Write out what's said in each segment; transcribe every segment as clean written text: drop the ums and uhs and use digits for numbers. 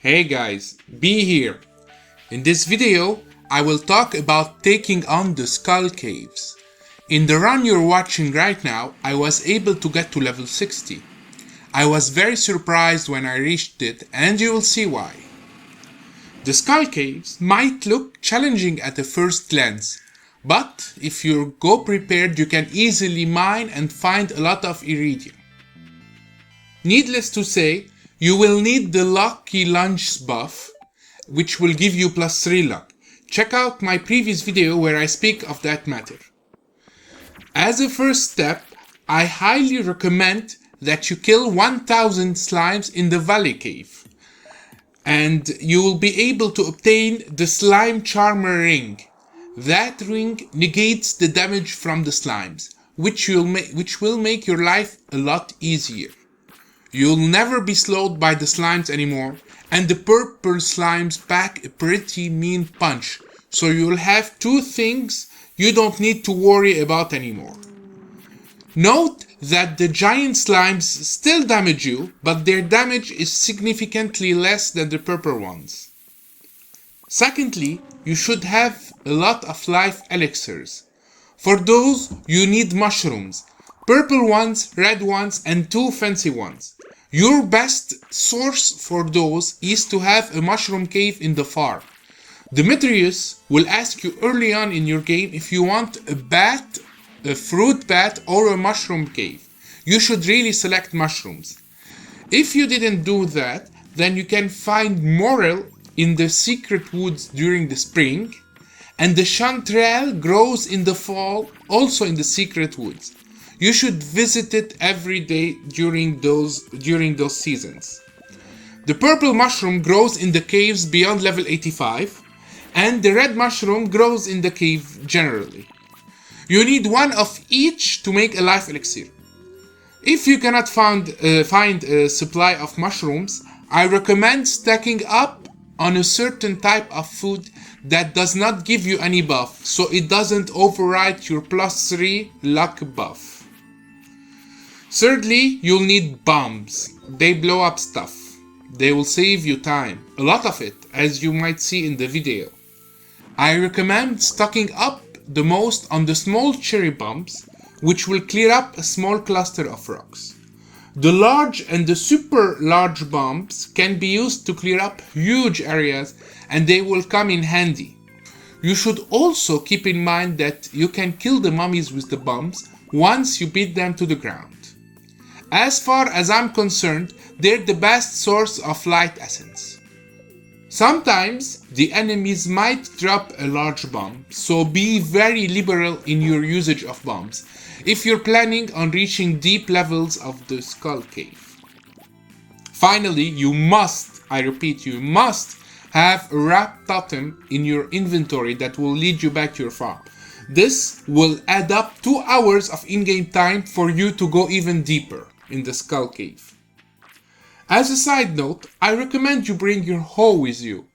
Hey guys, B here. In this video, I will talk about taking on the Skull Caves. In the run you're watching right now, I was able to get to level 60. I was very surprised when I reached it, and you will see why. The Skull Caves might look challenging at a first glance, but if you go prepared you can easily mine and find a lot of iridium. Needless to say, you will need the Lucky Lunge buff, which will give you plus 3 luck. Check out my previous video where I speak of that matter. As a first step, I highly recommend that you kill 1000 slimes in the Valley Cave. And you will be able to obtain the Slime Charmer Ring. That ring negates the damage from the slimes, which will make your life a lot easier. You'll never be slowed by the slimes anymore, and the purple slimes pack a pretty mean punch, so you'll have two things you don't need to worry about anymore. Note that the giant slimes still damage you, but their damage is significantly less than the purple ones. Secondly, you should have a lot of life elixirs. For those, you need mushrooms. Purple ones, red ones, and 2 fancy ones. Your best source for those is to have a mushroom cave in the farm. Demetrius will ask you early on in your game if you want a fruit bat, or a mushroom cave. You should really select mushrooms. If you didn't do that, then you can find Morel in the secret woods during the spring, and the chanterelle grows in the fall, also in the secret woods. You should visit it every day during those seasons. The purple mushroom grows in the caves beyond level 85, and the red mushroom grows in the cave generally. You need one of each to make a life elixir. If you cannot find a supply of mushrooms, I recommend stacking up on a certain type of food that does not give you any buff, so it doesn't override your plus 3 luck buff. Thirdly, you'll need bombs. They blow up stuff. They will save you time, a lot of it, as you might see in the video. I recommend stocking up the most on the small cherry bombs, which will clear up a small cluster of rocks. The large and the super large bombs can be used to clear up huge areas, and they will come in handy. You should also keep in mind that you can kill the mummies with the bombs once you beat them to the ground. As far as I'm concerned, they're the best source of light essence. Sometimes the enemies might drop a large bomb, so be very liberal in your usage of bombs if you're planning on reaching deep levels of the Skull Cave. Finally, you must have a wrap totem in your inventory that will lead you back to your farm. This will add up 2 hours of in-game time for you to go even deeper in the Skull Cave. As a side note, I recommend you bring your hoe with you,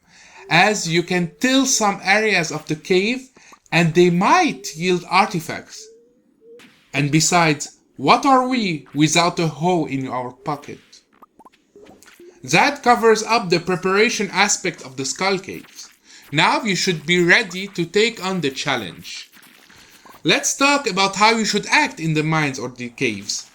as you can till some areas of the cave and they might yield artifacts. And besides, what are we without a hoe in our pocket? That covers up the preparation aspect of the Skull Caves. Now you should be ready to take on the challenge. Let's talk about how you should act in the mines or the caves.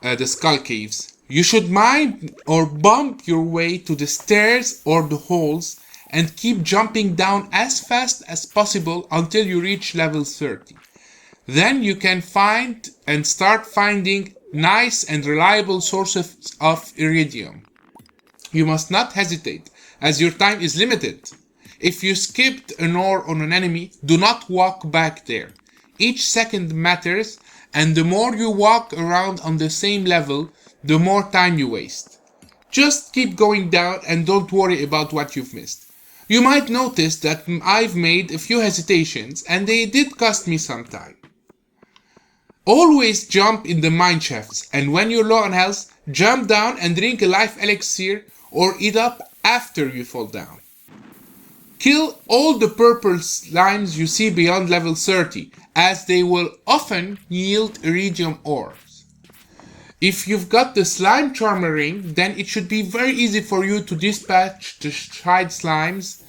The Skull Caves. You should mine or bump your way to the stairs or the holes and keep jumping down as fast as possible until you reach level 30. Then you can find and start finding nice and reliable sources of iridium. You must not hesitate, as your time is limited. If you skipped an ore on an enemy, do not walk back there. Each second matters, and the more you walk around on the same level, the more time you waste. Just keep going down and don't worry about what you've missed. You might notice that I've made a few hesitations, and they did cost me some time. Always jump in the mine shafts, and when you're low on health, jump down and drink a life elixir or eat up after you fall down. Kill all the purple slimes you see beyond level 30, as they will often yield iridium ores. If you've got the slime charmer ring, then it should be very easy for you to dispatch the side slimes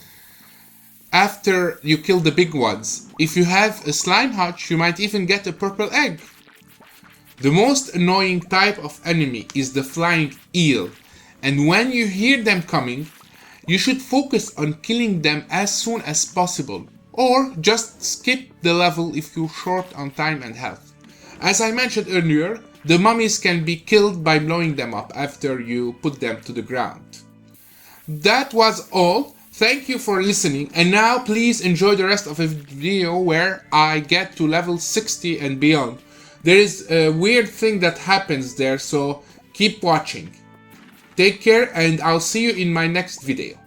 after you kill the big ones. If you have a slime hutch, you might even get a purple egg. The most annoying type of enemy is the flying eel, and when you hear them coming, you should focus on killing them as soon as possible, or just skip the level if you're short on time and health. As I mentioned earlier, the mummies can be killed by blowing them up after you put them to the ground. That was all. Thank you for listening, and now please enjoy the rest of the video where I get to level 60 and beyond. There is a weird thing that happens there, so keep watching. Take care, and I'll see you in my next video.